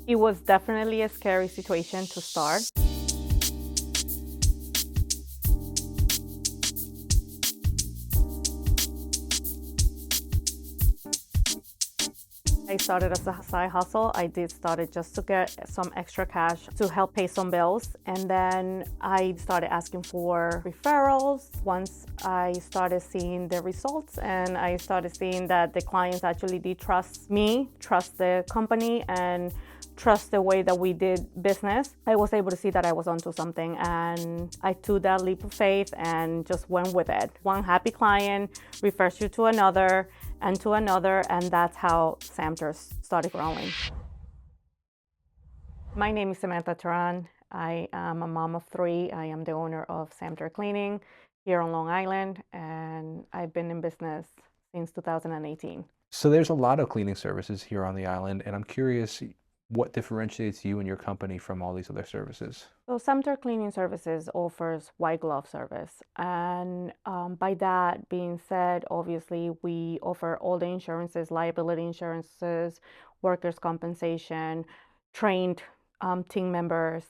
It was definitely a scary situation to start. I started as a side hustle. I did started just to get some extra cash to help pay some bills. And then I started asking for referrals. Once I started seeing the results and I started seeing that the clients actually did trust me, trust the company, and trust the way that we did business, I was able to see that I was onto something, and I took that leap of faith and just went with it. One happy client refers you to another and to another, and that's how Samter started growing. My name is Samantha Teran. I am a mom of three. I am the owner of Samter Cleaning here on Long Island, and I've been in business since 2018. So there's a lot of cleaning services here on the island, and I'm curious what differentiates you and your company from all these other services. So Samter Cleaning Services offers white glove service. And by that being said, obviously we offer all the insurances, liability insurances, workers' compensation, trained team members,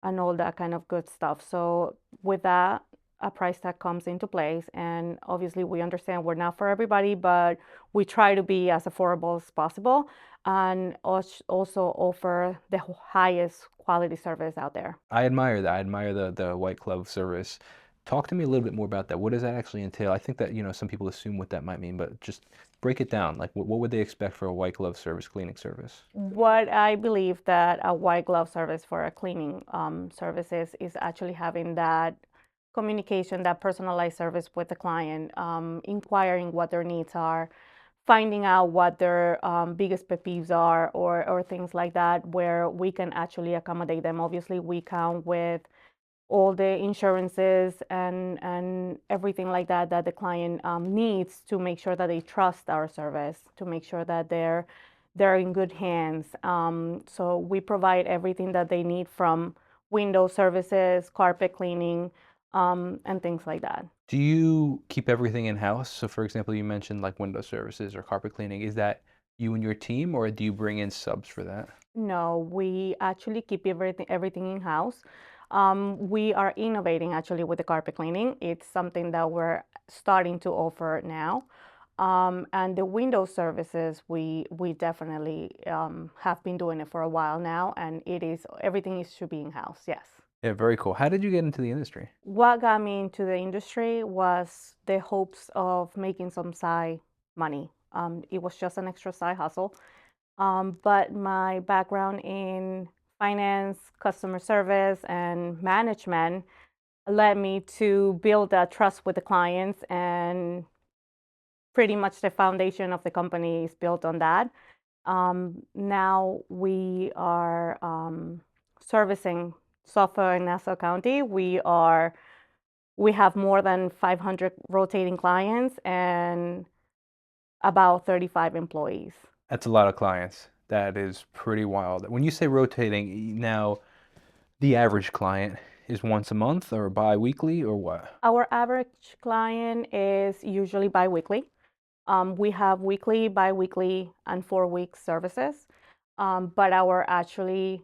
and all that kind of good stuff. So with that, a price tag comes into place. And obviously we understand we're not for everybody, but we try to be as affordable as possible and also offer the highest quality service out there. I admire that. I admire the white glove service. Talk to me a little bit more about that. What does that actually entail? I think that, some people assume what that might mean, but just break it down. Like what would they expect for a white glove service, cleaning service? What I believe that a white glove service for a cleaning services is actually having that communication, that personalized service with the client, inquiring what their needs are, finding out what their biggest pet peeves are, or things like that, where we can actually accommodate them. Obviously, we come with all the insurances and everything like that that the client needs to make sure that they trust our service, to make sure that they're in good hands. So we provide everything that they need from window services, carpet cleaning, and things like that. Do you keep everything in-house? So for example, you mentioned like window services or carpet cleaning. Is that you and your team, or do you bring in subs for that? No, we actually keep everything in house. We are innovating actually with the carpet cleaning. It's something that we're starting to offer now. And the window services, we definitely have been doing it for a while now, and everything is should be in house. Yes. Yeah, very cool. How did you get into the industry? What got me into the industry was the hopes of making some side money. It was just an extra side hustle. But my background in finance, customer service, and management led me to build that trust with the clients, and pretty much the foundation of the company is built on that. Now we are servicing Suffolk and Nassau County. We have more than 500 rotating clients and about 35 employees. That's a lot of clients. That is pretty wild. When you say rotating, now the average client is once a month or bi-weekly or what? Our average client is usually biweekly. We have weekly, biweekly, and 4 week services. But our actually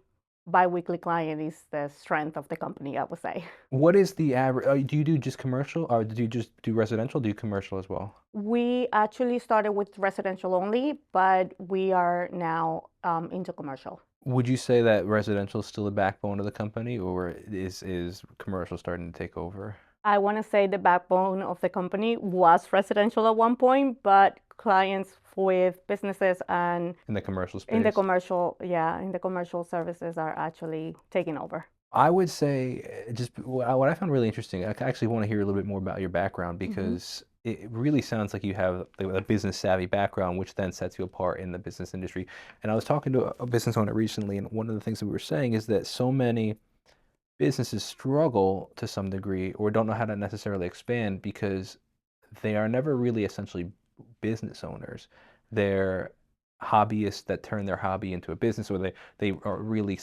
biweekly client is the strength of the company, I would say. What is the average? Do you do just commercial, or do you just do residential? Do you commercial as well? We actually started with residential only, but we are now into commercial. Would you say that residential is still the backbone of the company, or is commercial starting to take over? I want to say the backbone of the company was residential at one point, but clients with businesses and In the commercial in the space? commercial, yeah, in the commercial services are actually taking over. I would say just what I found really interesting. I actually want to hear a little bit more about your background Hmm. because it really sounds like you have a business savvy background, which then sets you apart in the business industry. And I was talking to a business owner recently, and one of the things that we were saying is that so many businesses struggle to some degree or don't know how to necessarily expand because they are never really essentially business owners. They're hobbyists that turn their hobby into a business, or they are really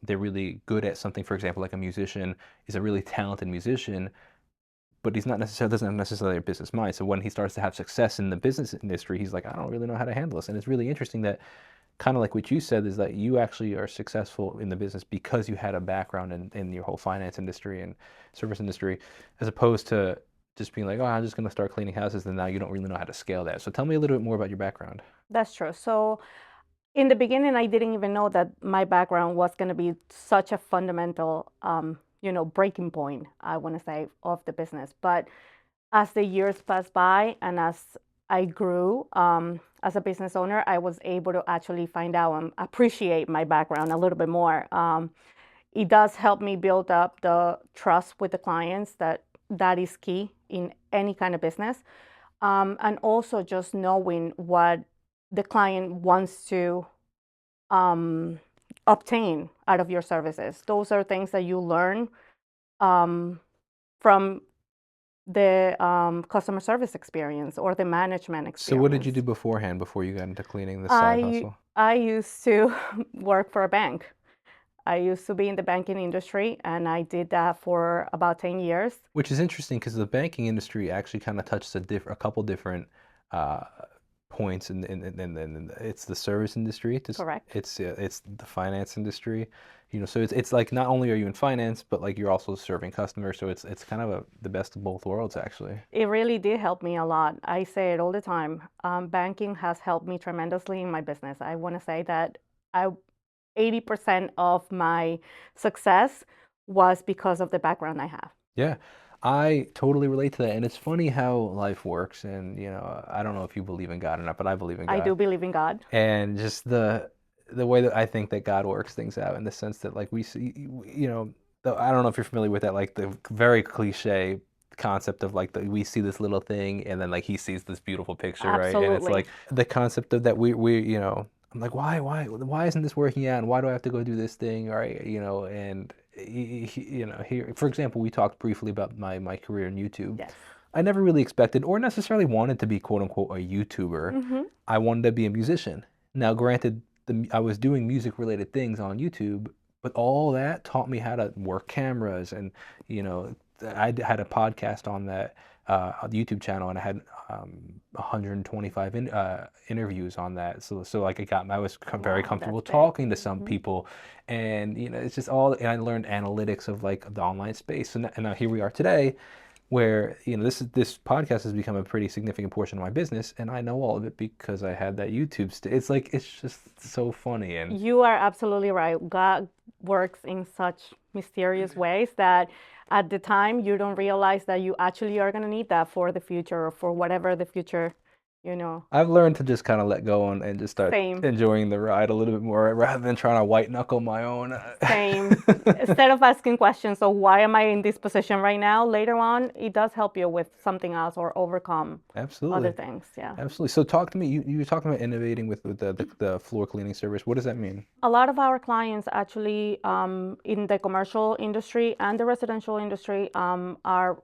they're really good at something. For example, like a musician is a really talented musician, but he's not necessarily doesn't have necessarily a business mind. So when he starts to have success in the business industry, he's like, I don't really know how to handle this. And it's really interesting that kind of like what you said is that you actually are successful in the business because you had a background in your whole finance industry and service industry, as opposed to just being like, oh, I'm just going to start cleaning houses, and now you don't really know how to scale that. So tell me a little bit more about your background. That's true. So in the beginning, I didn't even know that my background was going to be such a fundamental, breaking point, I want to say, of the business. But as the years passed by and as I grew as a business owner, I was able to actually find out and appreciate my background a little bit more. It does help me build up the trust with the clients that is key in any kind of business. And also just knowing what the client wants to um, obtain out of your services. Those are things that you learn um, from the customer service experience or the management So what did you experience. do beforehand before you got into cleaning this side I hustle? I used to work for a bank. I used to be in the banking industry, and I did that for about 10 years. Which is interesting because the banking industry actually kind of touches a couple different uh, points, and it's the service industry. Correct. It's the finance industry. So it's like not only are you in finance, but like you're also serving customers. So it's kind of the best of both worlds, actually. It really did help me a lot. I say it all the time. Banking has helped me tremendously in my business. I want to say that I 80% of my success was because of the background I have. Yeah, I totally relate to that. And it's funny how life works. And I don't know if you believe in God or not, but I believe in I God. do believe in God. And just the way that I think that God works things out in the sense that like we see, I don't know if you're familiar with that, like the very cliche concept of like we see this little thing and then like he sees this beautiful picture, right? And it's Absolutely. like the concept of that I'm like, why isn't this working out? And why do I have to go do this thing? Right? And here, for example, we talked briefly about my career in YouTube. Yes. I never really expected or necessarily wanted to be quote unquote a YouTuber. Hmm. I wanted to be a musician. Now, granted, I was doing music related things on YouTube, but all that taught me how to work cameras. And, you know, had a podcast on that YouTube channel, and I had 125 interviews on that. So like I was very Wow, comfortable that's big. talking to some Hmm. people, and it's just all. And I learned analytics of like the online space, and now here we are today where this podcast has become a pretty significant portion of my business, and I know all of it because I had that YouTube it's like it's just so funny. And You are absolutely right. God works in such mysterious ways that at the time you don't realize that you actually are going to need that for the future or for whatever the future, you know. I've learned to just kind of let go and just start Same. enjoying the ride a little bit more rather than trying to white knuckle my own. Same. Instead of asking questions, so why am I in this position right now? Later on, it does help you with something else or overcome other Absolutely. things. Yeah. Absolutely. So talk to me. You were talking about innovating with the floor cleaning service. What does that mean? A lot of our clients actually in the commercial industry and the residential industry are,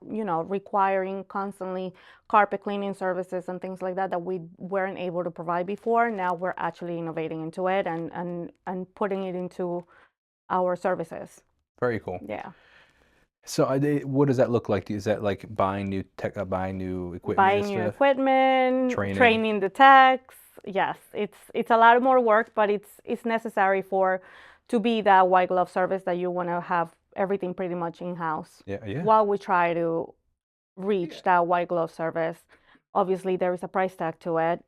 requiring constantly carpet cleaning services and things like that that we weren't able to provide before. Now we're actually innovating into it and putting it into our services. Very cool. Yeah. So what does that look like? Is that like buying new tech, buying new equipment and Buying new stuff, equipment, training? training the techs. Yes, it's a lot more work, but it's necessary to be that white glove service that you want to have everything pretty much in house. Yeah, yeah. While we try to reach that white glove service, obviously there is a price tag to it.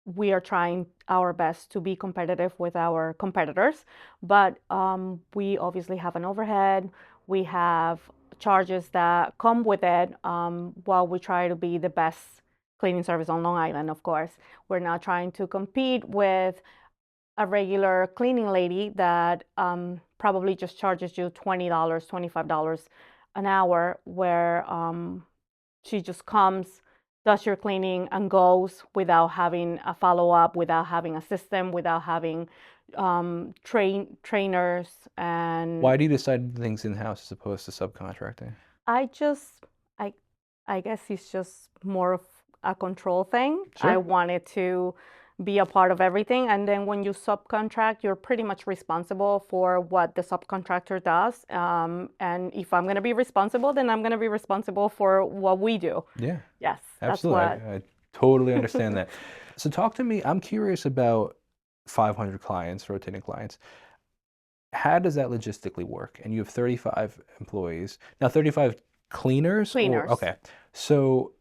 We are trying our best to be competitive with our competitors, but we obviously have an overhead. We have charges that come with it while we try to be the best cleaning service on Long Island, of course. We're not trying to compete with a regular cleaning lady that probably just charges you $20, $25 an hour, where she just comes, does your cleaning, and goes without having a follow up, without having a system, without having trainers. Why And do you decide things in-house as opposed to subcontracting? I just, I, I guess it's just more of a control thing. I Sure. wanted to be a part of everything. And then when you subcontract, you're pretty much responsible for what the subcontractor does. And if I'm going to be responsible, then I'm going to be responsible for what we do. Yeah, Yes, that's absolutely. what. I totally understand that. So talk to me. I'm curious about 500 clients, rotating clients. How does that logistically work? And you have 35 employees. Now, 35 cleaners or Cleaners. okay. So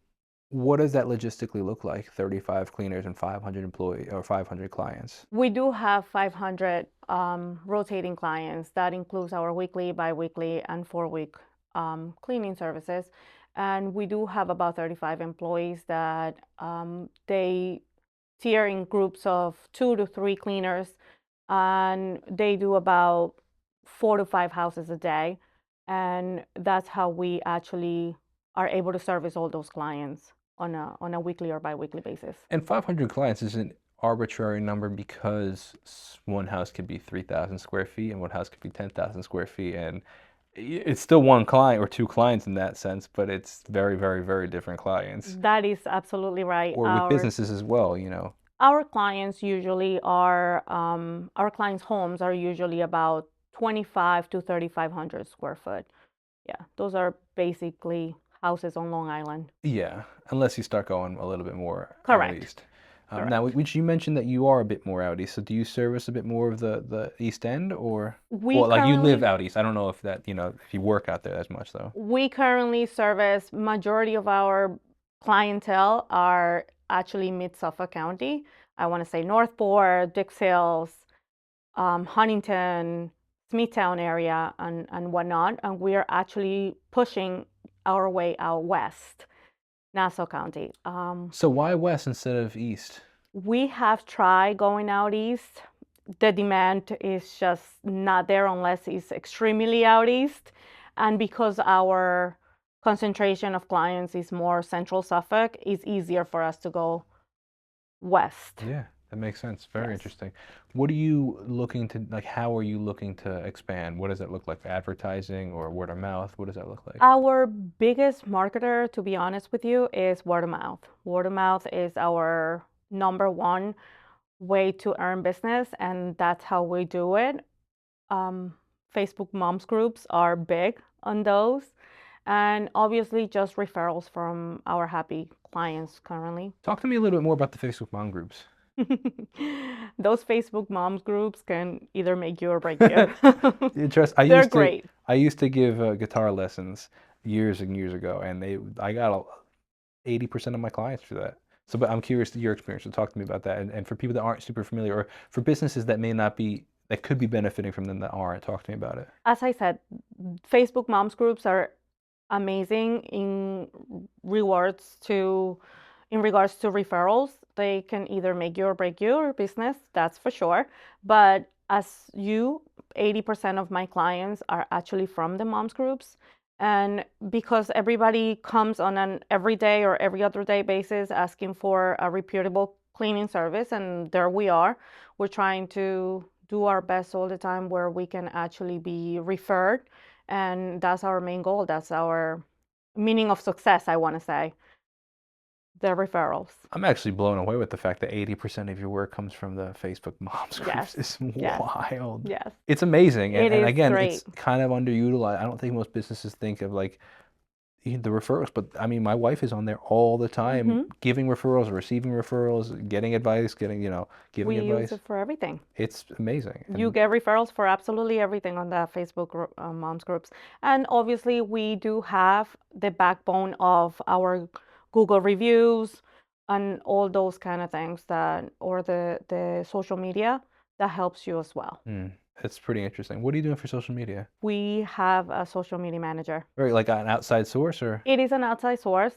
what does that logistically look like? 35 cleaners and 500 employee or 500 clients. We do have 500 rotating clients. That includes our weekly, biweekly, and 4-week cleaning services. And we do have about 35 employees that they tier in groups of 2 to 3 cleaners, and they do about 4 to 5 houses a day. And that's how we actually are able to service all those clients on a weekly or biweekly basis. And 500 clients is an arbitrary number because one house could be 3,000 square feet and one house could be 10,000 square feet. And it's still one client or two clients in that sense, but it's very, very, very different clients. That is absolutely right. Or with businesses as well, you know. Our clients usually are, our clients' homes are usually about 25 to 3,500 square foot. Yeah, those are basically houses on Long Island. Yeah, unless you start going a little bit more out Correct. east. Correct. Now, which you mentioned that you are a bit more out east. So do you service a bit more of the East End or, We well, like you live currently out east. I don't know if that, you know, if you work out there as much though. we currently service majority of our clientele are actually mid Suffolk County. I want to say Northport, Dix Hills, Huntington, Smithtown area, and whatnot. And we are actually pushing our way out west, Nassau County. So why west instead of east? We have tried going out east. The demand is just not there unless it's extremely out east. And because our concentration of clients is more central Suffolk, it's easier for us to go west. Yeah, that makes sense. Very Yes. interesting. What are you looking to, like, how are you looking to expand? What does that look like? Advertising or word of mouth? What does that look like? Our biggest marketer, to be honest with you, is word of mouth. Word of mouth is our number one way to earn business, and that's how we do it. Facebook moms groups are big on those, and obviously just referrals from our happy clients currently. Talk to me a little bit more about the Facebook mom groups. Those Facebook moms groups can either make you or break you. They're great. I used to give guitar lessons years and years ago, and I got 80% of my clients through that. So, but I'm curious to your experience. So talk to me about that. And for people that aren't super familiar, or for businesses that may not be, that could be benefiting from them that aren't, talk to me about it. As I said, Facebook moms groups are amazing in regards to referrals. They can either make you or break your business, that's for sure. But 80% of my clients are actually from the moms groups. And because everybody comes on an everyday or every other day basis asking for a reputable cleaning service, and there we are, we're trying to do our best all the time where we can actually be referred. And that's our main goal. That's our meaning of success, I want to say. The referrals. I'm actually blown away with the fact that 80% of your work comes from the Facebook moms groups. Yes. It's Yes. wild. Yes. It's amazing. It And is again, great. it's kind of underutilized. I don't think most businesses think of like the referrals, but I mean, my wife is on there all the time giving referrals, receiving referrals, getting advice, giving We use advice. it for everything. It's amazing. You get referrals for absolutely everything on the Facebook moms groups. And obviously, we do have the backbone of our Google reviews and all those kind of things or the social media that helps you as well. That's pretty interesting. What are you doing for social media? We have a social media manager. Or like an outside source, or? It is an outside source.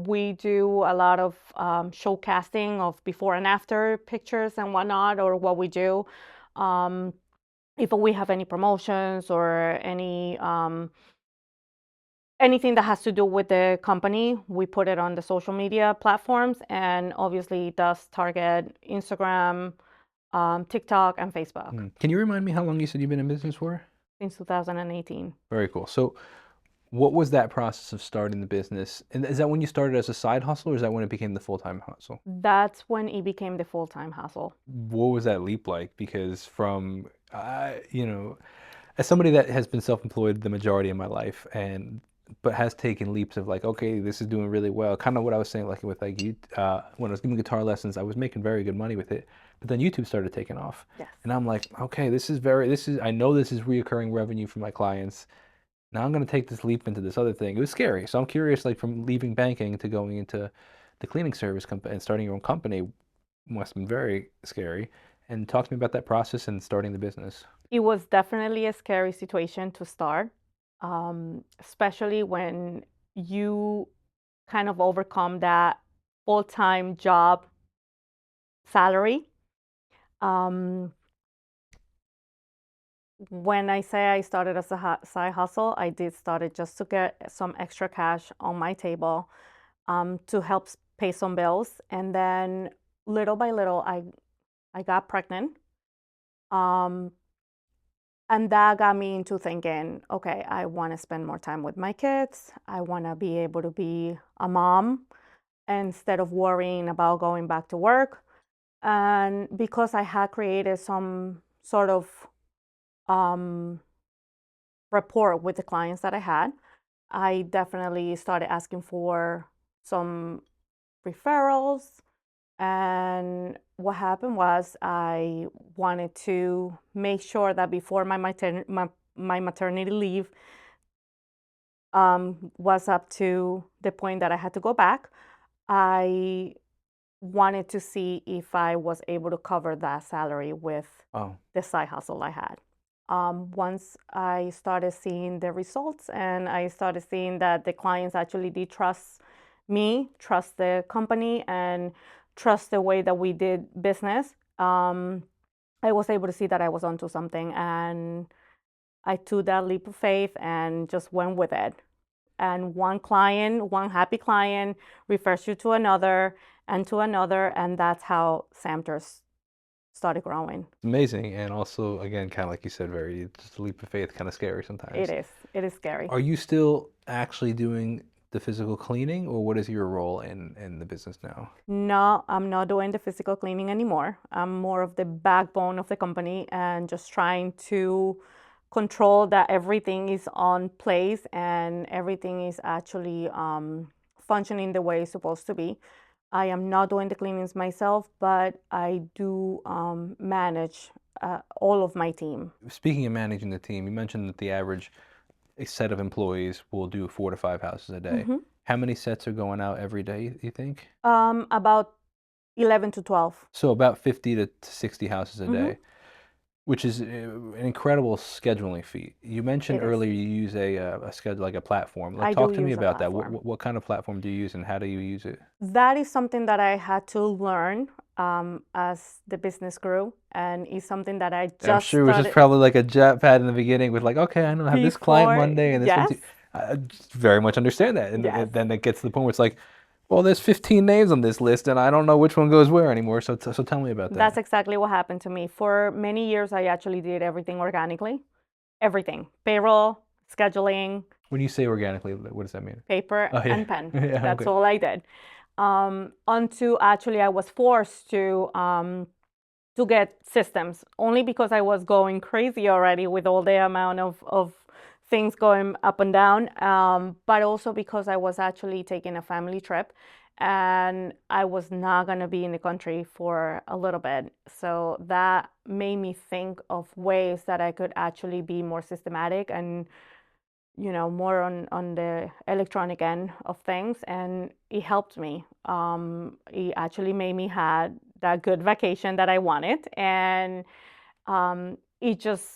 We do a lot of showcasing of before and after pictures and whatnot, or what we do. If we have any promotions or anything that has to do with the company, we put it on the social media platforms, and obviously it does target Instagram, TikTok, and Facebook. Can you remind me how long you said you've been in business for? Since 2018. Very cool. So what was that process of starting the business? And is that when you started as a side hustle, or is that when it became the full-time hustle? That's when it became the full-time hustle. What was that leap like? Because as somebody that has been self-employed the majority of my life, and but has taken leaps of like, okay, this is doing really well. Kind of what I was saying, like with like you, when I was giving guitar lessons, I was making very good money with it, but then YouTube started taking off, Yes. and I'm like, okay, I know this is reoccurring revenue for my clients. Now I'm going to take this leap into this other thing. It was scary, so I'm curious, like from leaving banking to going into the cleaning service company and starting your own company must have been very scary. And talk to me about that process and starting the business. It was definitely a scary situation to start, especially when you kind of overcome that full-time job salary. Um, when I say I started as a side hustle, I did start it just to get some extra cash on my table, to help pay some bills. And then little by little, I got pregnant. Um, and that got me into thinking, okay, I want to spend more time with my kids. I want to be able to be a mom instead of worrying about going back to work. And because I had created some sort of um, rapport with the clients that I had, I definitely started asking for some referrals. And what happened was I wanted to make sure that before my maternity leave was up to the point that I had to go back, I wanted to see if I was able to cover that salary with Oh, the side hustle I had. Once I started seeing the results and I started seeing that the clients actually did trust me, trust the company, and trust the way that we did business, I was able to see that I was onto something. And I took that leap of faith and just went with it. And one client, one happy client refers you to another and to another. And that's how Samter started growing. amazing. And also, again, kind of like you said, very just a leap of faith, kind of scary It sometimes. is. It is scary. Are you still actually doing the physical cleaning, or what is your role in the business now? No, I'm not doing the physical cleaning anymore. I'm more of the backbone of the company and just trying to control that everything is on place and everything is actually functioning the way it's supposed to be. I am not doing the cleanings myself, but I do manage all of my team. Speaking of managing the team, you mentioned that the average set of employees will do 4 to 5 houses a day. Hmm. How many sets are going out every day, you think? About 11 to 12. So about 50 to 60 houses a Hmm. day, which is an incredible scheduling feat. You mentioned It is. earlier you use a schedule, like a platform. Like, I do talk to me use a about that. platform. What kind of platform do you use and how do you use it? That is something that I had to learn as the business grew, and it's something that I I'm just sure it was just started probably like a jet pad in the beginning with like, okay, I know I have this client before. Monday and this one Yes, too. I just very much understand that. yes. And then it gets to the point where it's like, well, there's 15 names on this list and I don't know which one goes where anymore. So tell me about That's that. exactly what happened to me. For many years, I actually did everything organically. Everything. Payroll, scheduling, When you say organically, what does that mean? paper, Oh yeah, and pen. yeah, That's okay. all I did. Until actually I was forced to get systems only because I was going crazy already with all the amount of things going up and down, but also because I was actually taking a family trip and I was not going to be in the country for a little bit. So that made me think of ways that I could actually be more systematic and more on the electronic end of things, and it helped me. It actually made me had that good vacation that I wanted, and it just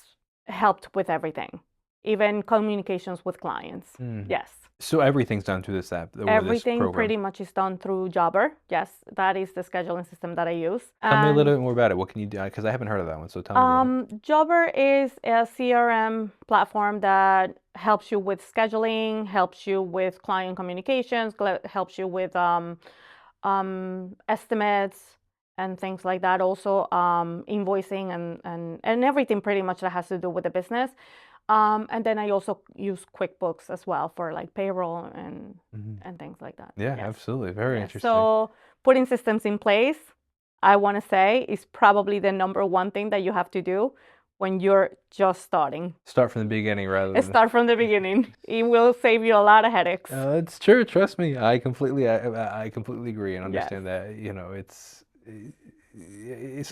helped with everything, even communications with clients. Mm. Yes. So everything's done through this app or this Everything program. pretty much is done through Jobber. Yes, that is the scheduling system that I use. Tell me a little And bit more about it. What can you do? Because I haven't heard of that one. So tell me about it. Jobber is a CRM platform that helps you with scheduling, helps you with client communications, helps you with estimates and things like that. Also, invoicing and everything pretty much that has to do with the business. And then I also use QuickBooks as well for like payroll Mhm. and things like that. Yeah, Yes. absolutely. Very Yes. interesting. So putting systems in place, I want to say, is probably the number one thing that you have to do when you're just starting. Start from the beginning rather than. Start from the beginning. It will save you a lot of headaches. It's true. Trust me. I completely agree and Yes. understand that.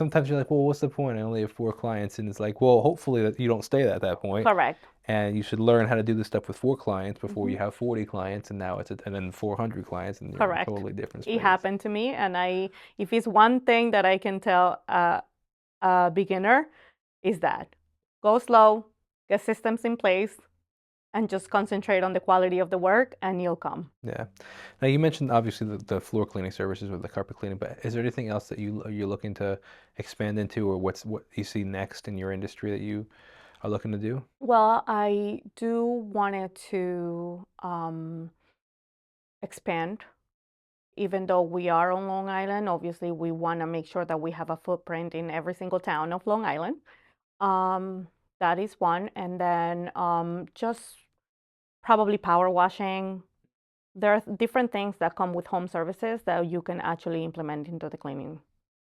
Sometimes you're like, well, what's the point? I only have 4 clients, and it's like, well, hopefully that you don't stay at that point. Correct. And you should learn how to do this stuff with 4 clients before you Mm-hmm. have 40 clients, and now and then 400 clients, and you're in a Correct. totally different It space. happened to me, and if it's one thing that I can tell a beginner, is that go slow, get systems in place, and just concentrate on the quality of the work, and you'll come. Yeah. Now you mentioned obviously the floor cleaning services with the carpet cleaning, but is there anything else that you're looking to expand into, or what you see next in your industry that you are looking to do? Well, I do wanted to expand. Even though we are on Long Island, obviously we want to make sure that we have a footprint in every single town of Long Island. That is one. And then just probably power washing. There are different things that come with home services that you can actually implement into the cleaning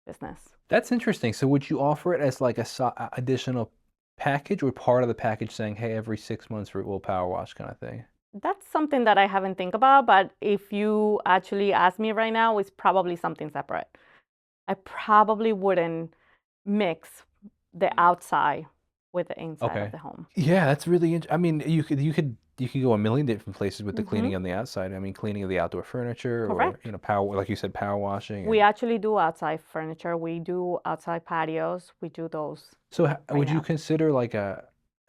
business. That's interesting. So would you offer it as like a additional package, or part of the package saying, hey, every 6 months we'll power wash kind of thing? That's something that I haven't think about, but if you actually ask me right now, it's probably something separate. I probably wouldn't mix the outside with the inside of the home. Yeah, that's really I mean, you could go a million different places with the cleaning Mhm. on the outside. I mean, cleaning of the outdoor furniture, or Correct. power, like you said, power washing. We actually do outside furniture. We do outside patios. We do those So right would you now. consider like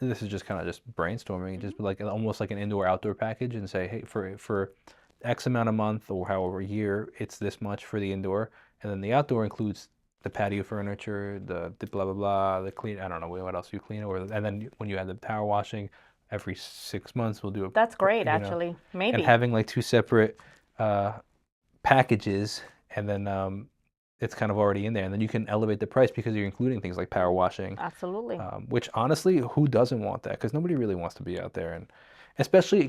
this is just kind of just brainstorming, just Mhm. like almost like an indoor outdoor package, and say, hey, for X amount a month or however a year, it's this much for the indoor, and then the outdoor includes the patio furniture, the blah blah blah, the clean. I don't know what else you clean, and then when you have the power washing, every 6 months we'll do a, That's great, you know, actually. and Maybe. having like 2 separate uh, packages, and then it's kind of already in there, and then you can elevate the price because you're including things like power washing, Absolutely. which honestly, who doesn't want that? Because nobody really wants to be out there, and especially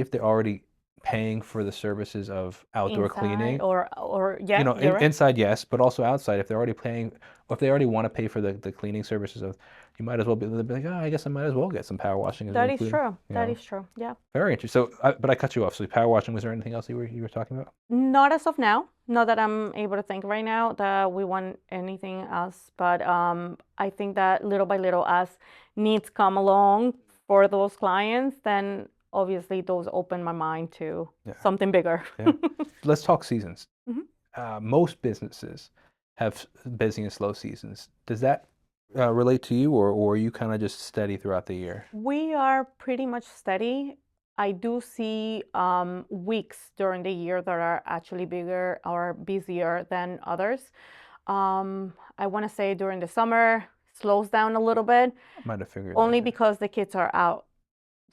if they're already paying for the services of outdoor Inside cleaning. or yeah, you're right. Inside, yes, but also outside, if they're already paying, or if they already want to pay for the cleaning services of, you might as well they'll be like, oh, I guess I might as well get some power washing as That is included. true. That is true. Yeah. Very interesting. So, but I cut you off. So, power washing. Was there anything else you were talking about? Not as of now. Not that I'm able to think right now that we want anything else. But I think that little by little, as needs come along for those clients, then obviously those open my mind to something bigger. Yeah. Let's talk seasons. Mhm. Most businesses have busy and slow seasons. Does that relate to you, or are you kind of just steady throughout the year? We are pretty much steady. I do see weeks during the year that are actually bigger or busier than others. I want to say during the summer slows down a little bit, I might have figured only that. because the kids are out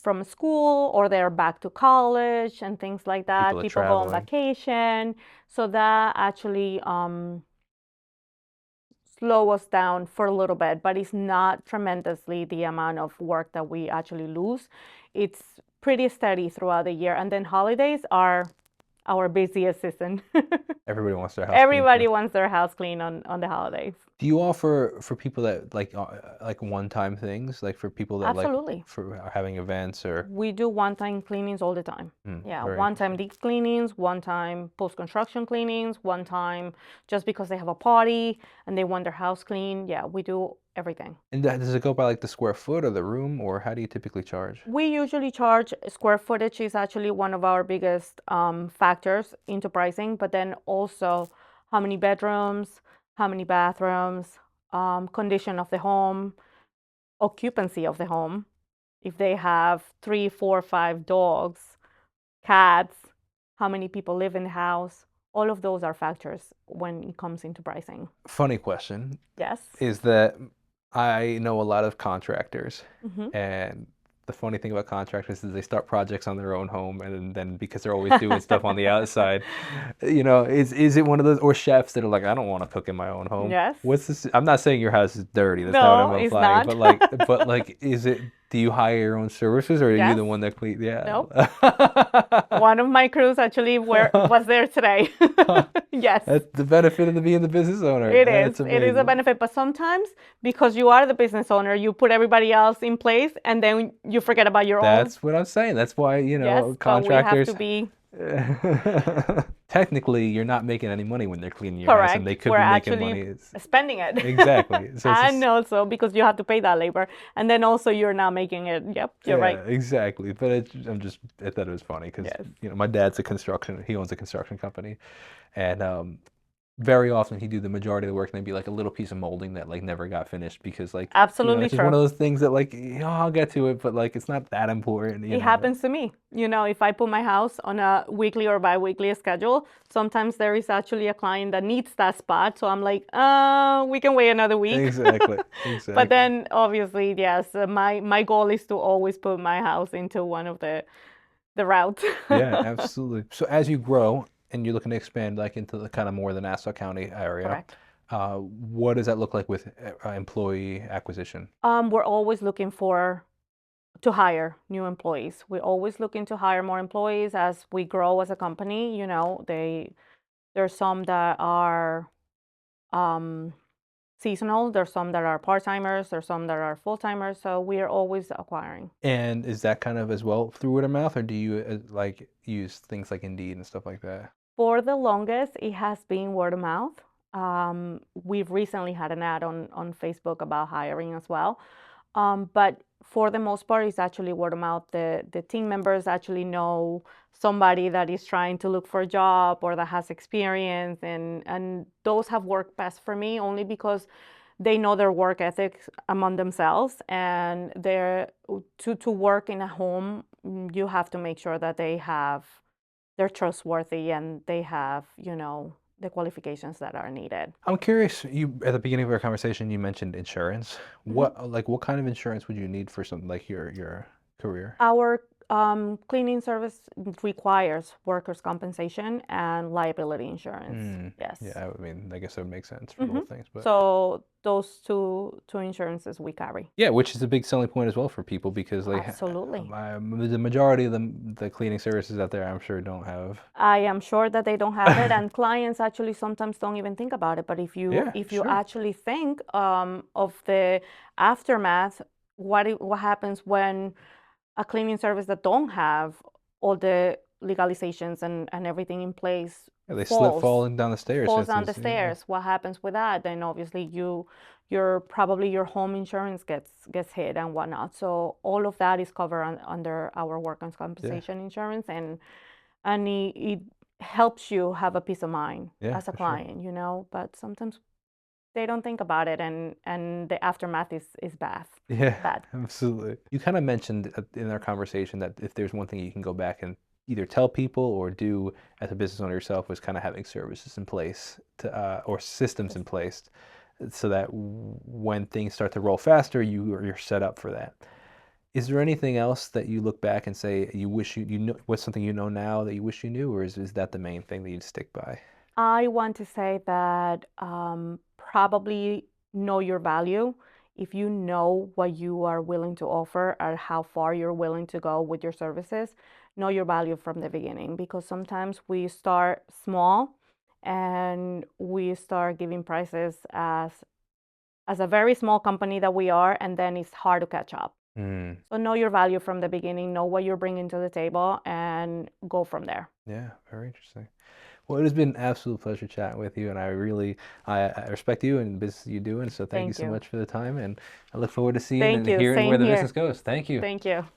from school or they're back to college and things like that. People are People go on traveling. vacation, so that actually slow us down for a little bit, but it's not tremendously the amount of work that we actually lose. It's pretty steady throughout the year, and then holidays are our busiest season. Everybody wants their house clean. Everybody wants their house clean on the holidays. Do you offer for people that like one-time things, like for people that like Absolutely. for having events, or? We do one-time cleanings all the time. Yeah, Very one-time deep cleanings, one-time post-construction cleanings, one-time just because they have a party and they want their house clean. Yeah, we do everything. And does it go by like the square foot or the room, or how do you typically charge? We usually charge square footage is actually one of our biggest factors into pricing, but then also how many bedrooms, how many bathrooms, condition of the home, occupancy of the home. If they have 3, 4, 5 dogs, cats, how many people live in the house, all of those are factors when it comes into pricing. Funny question. Yes. Is that I know a lot of contractors, Mm-hmm. and the funny thing about contractors is they start projects on their own home, and then because they're always doing stuff on the outside, is it one of those, or chefs that are like, I don't want to cook in my own home? Yes. What's this? I'm not saying your house is dirty. That's not what No, I'm it's implying. not. But like, is it? Do you hire your own services, or are you Yes. the one that clean? Yeah. Nope. One of my crews actually was there today. Yes. That's the benefit of being the business owner. It is. That's It is a amazing. benefit, but sometimes because you are the business owner, you put everybody else in place and then you forget about your own. That's what I'm saying. That's why, Yes, but we have to contractors. be Technically, you're not making any money when they're cleaning your house, and correct. they could We're be making actually money. spending it. Exactly. So it's And just, also because you have to pay that labor. And then also you're not making it. Yep, you're yeah, right. exactly. But I thought it was funny because, Yes. my dad's he owns a construction company, and very often he'd do the majority of the work, and there'd be like a little piece of molding that like never got finished because like, Absolutely it's just one true. of those things that like, I'll get to it, but like it's not that important, It happens to me. If I put my house on a weekly or bi-weekly schedule, sometimes there is actually a client that needs that spot. So I'm like, we can wait another week. Exactly. But Exactly. then obviously, yes, my goal is to always put my house into one of the routes. Yeah, absolutely. So as you grow and you're looking to expand like into the kind of more the Nassau County area, Correct. what does that look like with employee acquisition? We're always looking to hire new employees. We're always looking to hire more employees as we grow as a company. There's some that are um, seasonal. There's some that are part-timers. There's some that are full-timers. So we are always acquiring. And is that kind of as well through word of mouth, or do you like use things like Indeed and stuff like that? For the longest, it has been word of mouth. We've recently had an ad on Facebook about hiring as well. But for the most part, it's actually word of mouth. The team members actually know somebody that is trying to look for a job or that has experience, and those have worked best for me only because they know their work ethics among themselves, and to work in a home, you have to make sure that they're trustworthy and they have, the qualifications that are needed. I'm curious, you at the beginning of our conversation you mentioned insurance. Mhm. What kind of insurance would you need for something like your career? Our cleaning service requires workers' compensation and liability insurance. Hmm. Yes. Yeah, I mean, I guess that would make sense for Hmm. both things, but So those two insurances we carry. yeah, which is a big selling point as well for people because Absolutely. the majority of the cleaning services out there, I'm sure, don't have. I am sure that they don't have it, and clients actually sometimes don't even think about it. But if you Yeah, if you sure. actually think of the aftermath, what happens when a cleaning service that don't have all the legalizations and everything in place Yeah, they slip falls falling down the stairs, for falls down the instance. Yeah. stairs. What happens with that? Then obviously your home insurance gets hit and whatnot. So all of that is covered under our workers' Yeah. compensation insurance, and it helps you have a peace of mind Yeah, as a for sure. client. But sometimes they don't think about it, and the aftermath is bad. Yeah, Bad. absolutely. You kind of mentioned in our conversation that if there's one thing you can go back and either tell people or do as a business owner yourself was kind of having services in place or systems in place so that when things start to roll faster, you're set up for that. Is there anything else that you look back and say you wish you know what's something you know now that you wish you knew, or is that the main thing that you'd stick by? I want to say that probably know your value. If you know what you are willing to offer or how far you're willing to go with your services, know your value from the beginning, because sometimes we start small and we start giving prices as a very small company that we are, and then it's hard to catch up. Mm, So know your value from the beginning, know what you're bringing to the table, and go from there. yeah, very interesting. Well, it has been an absolute pleasure chatting with you, and I respect you and the business you do, and so thank you Thank so you. much for the time, and I look forward to seeing Thank and you. hearing where Same the here. business goes. Thank you. Thank you.